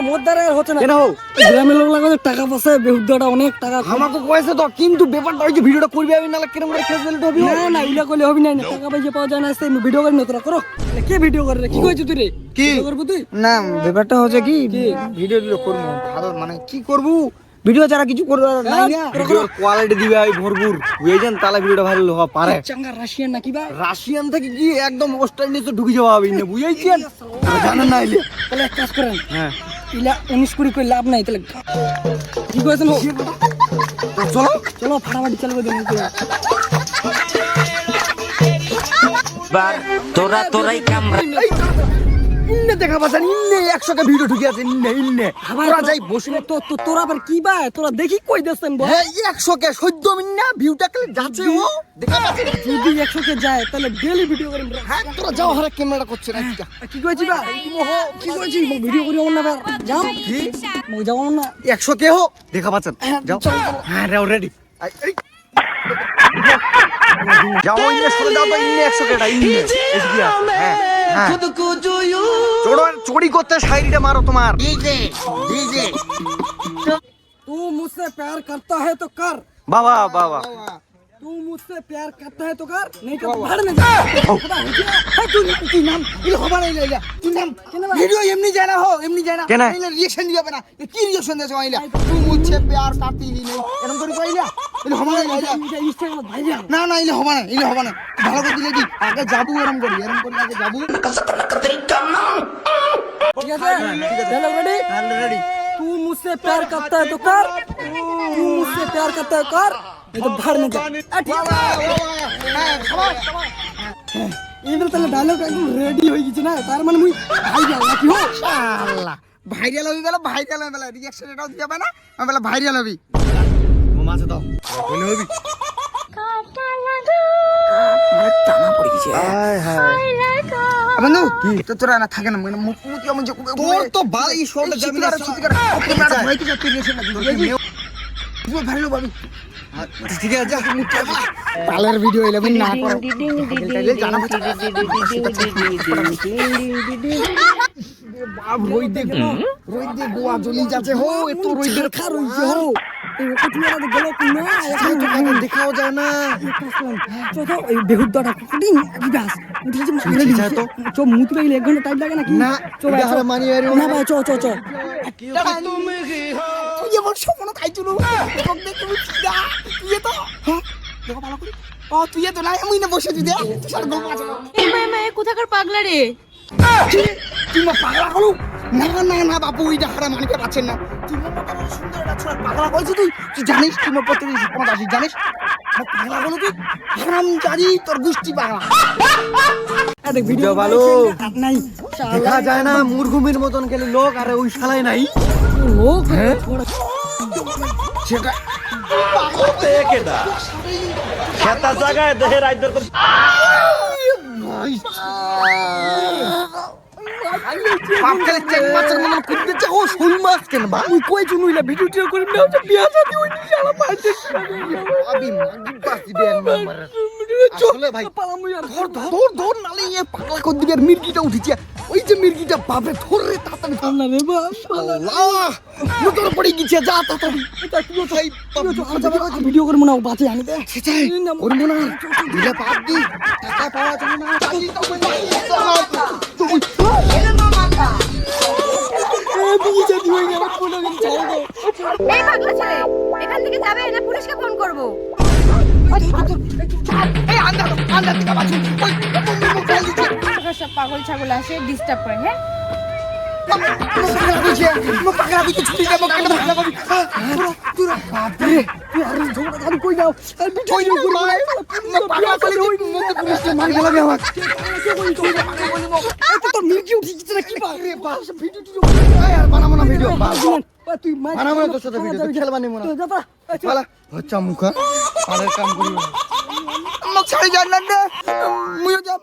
মোর দ্বারা হচ্ছে না কেন গ্রামের লোক লাগে টাকা পয়সা বেহুদাটা অনেক টাকা আমাকে কয়েছে তো কিন্তু ব্যাপারটা ওই যে ভিডিওটা করবি আমি নালে কিরকম করে খেয়ে ফেলতে হবে না না ইলা করলে হবে না টাকা পয়সা পাওয়া যায় না সেই ভিডিও করি না তোরা করো কে ভিডিও করে রে কি কইছিস তুই রে কি করব তুই না ব্যাপারটা হচ্ছে কি ভিডিও করব ভালো মানে কি করব ভিডিও ছাড়া কিছু করব নাই না ভিডিওর কোয়ালিটি দিবে ভাই ভরপুর বুঝেছেন তাহলে ভিডিওটা ভাইরাল হওয়া পারে চাঙ্গা রাশিয়ান নাকি ভাই রাশিয়ান থেকে কি একদম অস্ট্রেলিয়া ঢুকে যাওয়া হবে না বুঝাইছেন জানেন না ইলে তাহলে এক কাজ করেন হ্যাঁ ইলা 19 কুড়ি কই লাভ নাই তাহলে কি কইছেন চলো চলো ফাটাফাটি চালু করে দেন বার তোরাই কামরা ইন্নে দেখা পাচ্ছেন ইন্নে 100 কে ভিডিও ঢুকে আছে ইন্নে তোরা যাই বসে তোরা আবার কি ভাই তোরা দেখি কই দেছেন বল হ্যাঁ 100 কে সদ্য মিন্না ভিউটা কে যাচ্ছে ও দেখা পাচ্ছেন যদি 100 কে যায় তাহলে ডেইলি ভিডিও করি হ্যাঁ তোরা যাও হারে ক্যামেরা করছে না কি কইছি ভাই কি কইছি ভিডিও করি না ভাই যাও কি মই যাও না 100 কে হো দেখা পাচ্ছেন যাও হ্যাঁ রেডি যাও ইন্নে চলে যাও তো ইন্নে 100 কেটা ইন্নে এদিকে হ্যাঁ खुद को जो यूं चोरी करते शायरीটা মারো তোমার डीजे तू मुझसे प्यार करता है तो कर बाबा बाबा तू मुझसे प्यार करता है तो कर नहीं तो भाड़ में जा है तू नाम ये खबर नहीं ले तू नाम वीडियो एमनी जाना हो एमनी जाना पहले रिएक्शन दिया बना ये की रिएक्शन दे आइला तू मुझसे प्यार करती ही नहीं এরকম করে কইলা এটা হবে না इंस्टाग्राम भाई जा না না ইলে হবে না ভালো করে দিলে দি আগে যাবো এরকম করি আগে যাবো ठीक है चलो रेडी तू मुझसे प्यार करता है तो कर तू मुझसे प्यार करता है कर नहीं तो भाड़ में जा এইবার তাহলে ডায়লগ একদম রেডি হয়ে গেছে না তার মানে মুই ভাইরাল নাকি হো আল্লাহ ভাইরাল হয়ে গেল রিঅ্যাকশন এটাও দিতে হবে না আমি বলে ভাইরাল হবি ও মাছে দাও বলে হবি কাটা লাগো মানে টানা পড়ে গেছে হায় হায় বন্ধু কি তো তোরা না থাকে না মানে মুখমুখি আমি তোর তো বাই শোল্ডার যাবি না ওকে ম্যাডাম ভাই কি করতে রিঅ্যাকশন না দিবি ভাইরাল হবি ঠিক আছে যা পার্লার ভিডিও এলে না করো জানা বাপ রই দে গোয়া জলি যাচ্ছে হো এত রই দে খা রইছে হো এই কটুয়ারা তো গেল কি না এখন দেখাও যায় না তো এই বেহুদাটা কুটিং দিবাস উঠে যে মারে দিছে তো চো মুতি গেলে 1 ঘন্টা টাইম লাগে নাকি না চো ভাই মানি আরে না ভাই চো তুমি কি হো তুই যেমন স্বপ্ন খাইছো না এখন দেখি মুতিদা তুই তো হ্যাঁ দেখো ভালো করে ও তুই তো নাই আমি না বসে দিদা তুই সারা গল্প আছে এই মাই কোথাকার পাগলা রে তুই মা পাগলা হলো না বাবু ওইটা হারা মানিতে পাচ্ছেন না তুই মা বাবা সুন্দর একটা ছোট পাগলা কইছিস তুই জানিস তুই মা প্রত্যেকদিন কোন আসিস জানিস পাগলা হলো তুই হারাম জানি তোর গুষ্টি পাগলা দেখ ভিডিও ভালো নাই দেখা যায় না মুরগুমির মতন গেলে লোক আর ওই শালায় নাই লোক সেটা কেডা খেতা জায়গায় দেহে রাইদের তো পাকলে চেক মাছের মতন কুদতে চাও শোল মাছ কেন বা মুই কই চুনুইলা ভিডিও টিও করি না তো বিয়া শাদি হইনি শালা মারতে আবি মাগি পাসি দে নাম্বার আসলে ভাই ধর নালে এ পাগলা কর দিবে মির্গিটা উঠিছে ওই যে মির্গিটা বাপরে ধর রে তাড়াতাড়ি না রে বাপ আল্লাহ মুতর পড়ে গিয়েছে যা তাড়াতাড়ি এটা কি ভাই ভিডিও করব না বাঁচে আনি দে সেটাই করব না দিলে পাপ দি টাকা পাওয়া যাবে না চালি তো তুমি বিয়ে শাদি হই না পুরো ছাড় দে এই পাগলা ছেলে এখান থেকে যাবে না পুলিশকে ফোন করব এই আন্দা থেকে বাঁচু ওই সব পাগল ছাগল আসে ডিস্টার্ব করে হ্যাঁ পাগলা বিকে ছুটি দেব কেন ভালো করবি তুই বাপরে তুই আর ঝগড়া জানি কই যাও আর ভিডিও করব না পাগলা করে হই পুলিশে মার গেলাবে আমার এটা তো মির্গি উঠি গেছে না কি বাপ রে বাপ ভিডিও টিডিও আর বানাবো না ভিডিও তুই বানাবো না তোর সাথে ভিডিও খেল বানিবো না যা বালা হচ্ছে মুখা পালের কাম করিও আমাকে ছাড়ি জান না মুইও যাব